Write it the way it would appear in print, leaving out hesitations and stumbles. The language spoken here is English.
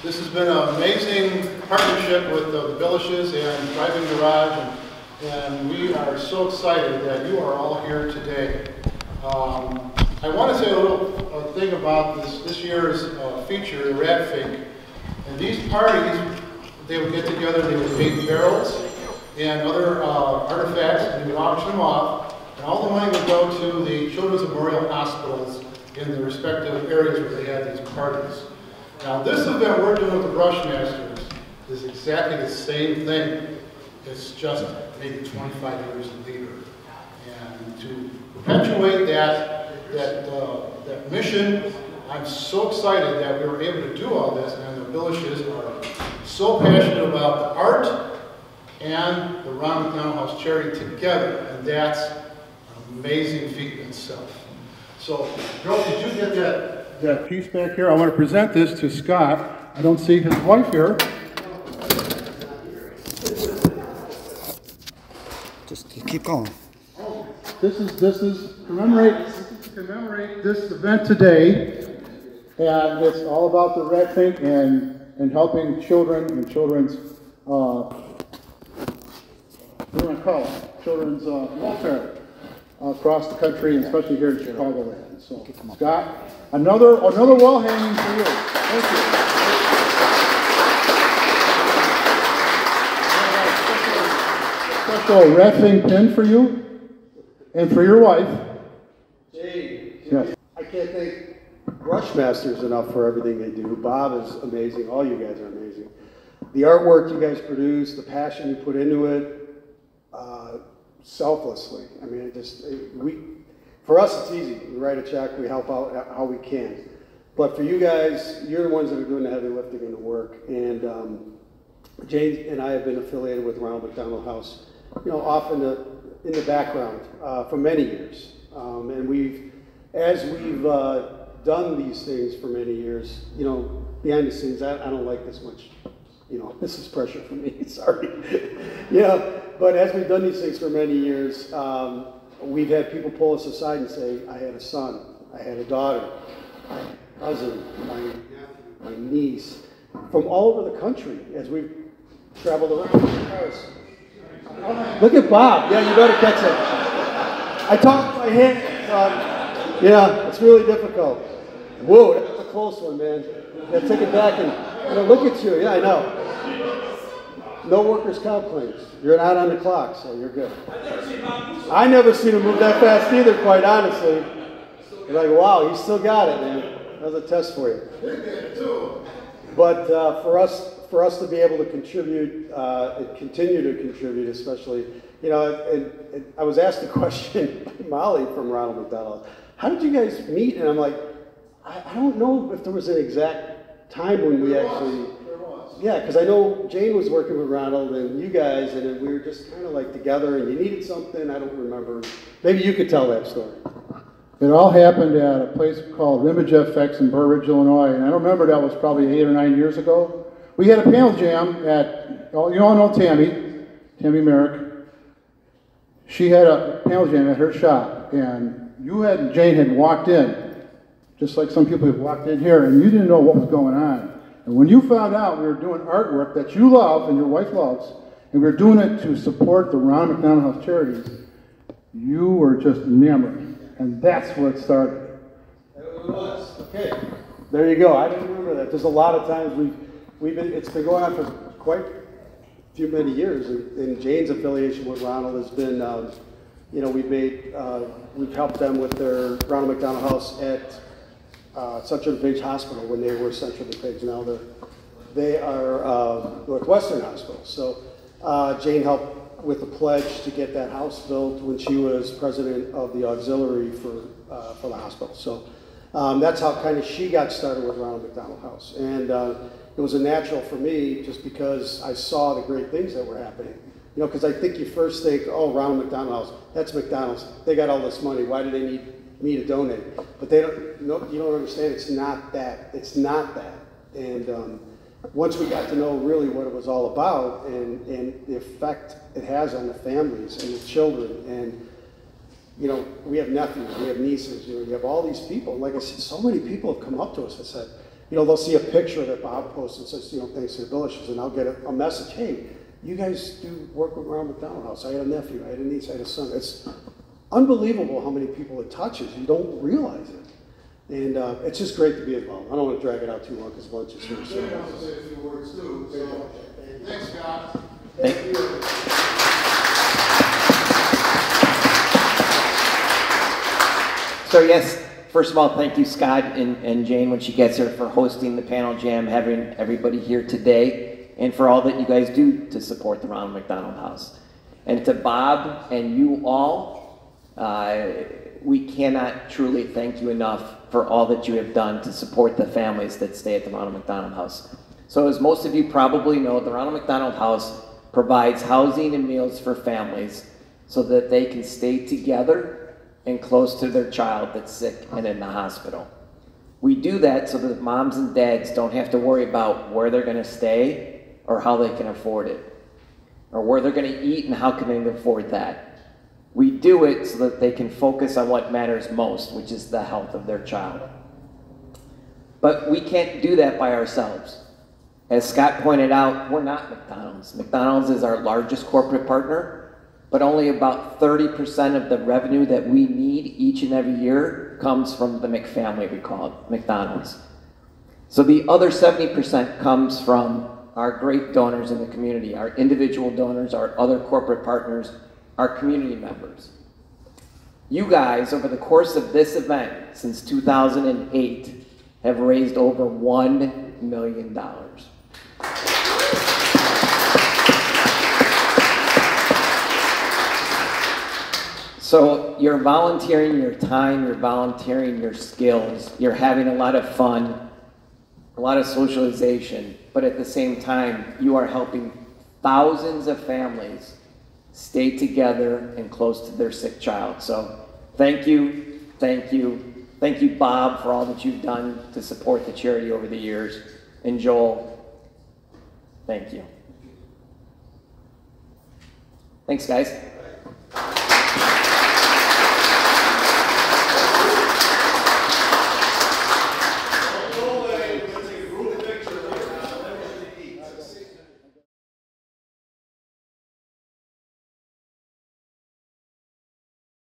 This has been an amazing partnership with the Villages and Driving Garage, and we are so excited that you are all here today. I want to say a little thing about this year's feature, the Rat Fink. And these parties, they would get together, they would make barrels and other artifacts, and they would auction them off, and all the money would go to the Children's Memorial Hospitals in the respective areas where they had these parties. Now this event we're doing with the Brushmasters is exactly the same thing. It's just maybe 25 years later. And to perpetuate that mission, I'm so excited that we were able to do all this, and the Villages are so passionate about the art and the Ronald McDonald House charity together, and that's an amazing feat in itself. So, Joe, did you get that piece back here? I want to present this to Scott. I don't see his wife here. Just keep going. This is commemorate this event today, and it's all about the Rat Fink and helping children and children's children's welfare across the country, and especially here in Chicagoland. So, Scott, another wall hanging for you. Thank you. Special Rat Fink pin for you and for your wife. Jay, yes. I can't thank Brushmasters enough for everything they do. Bob is amazing. All you guys are amazing. The artwork you guys produce, the passion you put into it, selflessly. I mean, for us, it's easy. We write a check, we help out how we can. But for you guys, you're the ones that are doing the heavy lifting and the work. And Jane and I have been affiliated with Ronald McDonald House, off in the background for many years. And as we've done these things for many years, behind the scenes, I don't like this much. This is pressure for me, sorry. But as we've done these things for many years, we've had people pull us aside and say, I had a son, I had a daughter, my cousin, my niece, from all over the country as we've traveled around in cars. Look at Bob. Yeah, you better catch it. I talk with my hand. Yeah, it's really difficult. Whoa, that's a close one, man. Yeah, take it back and look at you. Yeah, I know. No workers' comp claims. You're not on the clock, so you're good. I never seen him move that fast either, quite honestly. You're like, wow, he still got it, man. That was a test for you. But for us to be able to contribute and continue to contribute, especially, and I was asked a question by Molly from Ronald McDonald. How did you guys meet? And I'm like, I don't know if there was an exact time when we actually. Yeah, because I know Jane was working with Ronald and you guys, and we were just kind of like together, and you needed something. I don't remember. Maybe you could tell that story. It all happened at a place called Rimage FX in Burr Ridge, Illinois, and I remember that was probably 8 or 9 years ago. We had a panel jam at, you all know Tammy Merrick. She had a panel jam at her shop, and Jane had walked in, just like some people have walked in here, and you didn't know what was going on. And when you found out we were doing artwork that you love and your wife loves, and we were doing it to support the Ronald McDonald House charities, you were just enamored. And that's where it started. It was. Okay. There you go. I didn't remember that. There's a lot of times it's been going on for quite many years, and Jane's affiliation with Ronald has been, we've helped them with their Ronald McDonald House at Central DuPage Hospital when they were Central DuPage. Now they are Northwestern Hospital. So Jane helped with the pledge to get that house built when she was president of the auxiliary for the hospital. So that's how kind of she got started with Ronald McDonald House. And it was a natural for me just because I saw the great things that were happening. Because I think you first think, oh, Ronald McDonald House, that's McDonald's. They got all this money. Why do they need me to donate? But you don't understand. It's not that. It's not that. And once we got to know really what it was all about and the effect it has on the families and the children, and we have nephews, we have nieces, you have all these people. And like I said, so many people have come up to us and said, you know, they'll see a picture that Bob posts and says, you know, thanks to the villages, and I'll get a message, hey, you guys do work with Ronald McDonald House. I had a nephew, I had a niece, I had a son. It's unbelievable how many people it touches. You don't realize it. And it's just great to be involved. I don't want to drag it out too long because lunch is here. Jay wants to say a few words too. So, thanks, Scott. Thank you. So yes, first of all, thank you, Scott and Jane, when she gets here, for hosting the panel jam, having everybody here today, and for all that you guys do to support the Ronald McDonald House. And to Bob and you all, we cannot truly thank you enough for all that you have done to support the families that stay at the Ronald McDonald House. So as most of you probably know, the Ronald McDonald House provides housing and meals for families so that they can stay together and close to their child that's sick and in the hospital. We do that so that moms and dads don't have to worry about where they're going to stay or how they can afford it, or where they're going to eat and how can they afford that. We do it so that they can focus on what matters most, which is the health of their child. But we can't do that by ourselves. As Scott pointed out, we're not McDonald's. McDonald's is our largest corporate partner, but only about 30% of the revenue that we need each and every year comes from the McFamily, we call it, McDonald's. So the other 70% comes from our great donors in the community, our individual donors, our other corporate partners, our community members. You guys, over the course of this event, since 2008, have raised over $1 million. So you're volunteering your time, you're volunteering your skills, you're having a lot of fun, a lot of socialization, but at the same time, you are helping thousands of families stay together and close to their sick child. So thank you, thank you, thank you, Bob, for all that you've done to support the charity over the years. And Joel, thank you. Thanks, guys.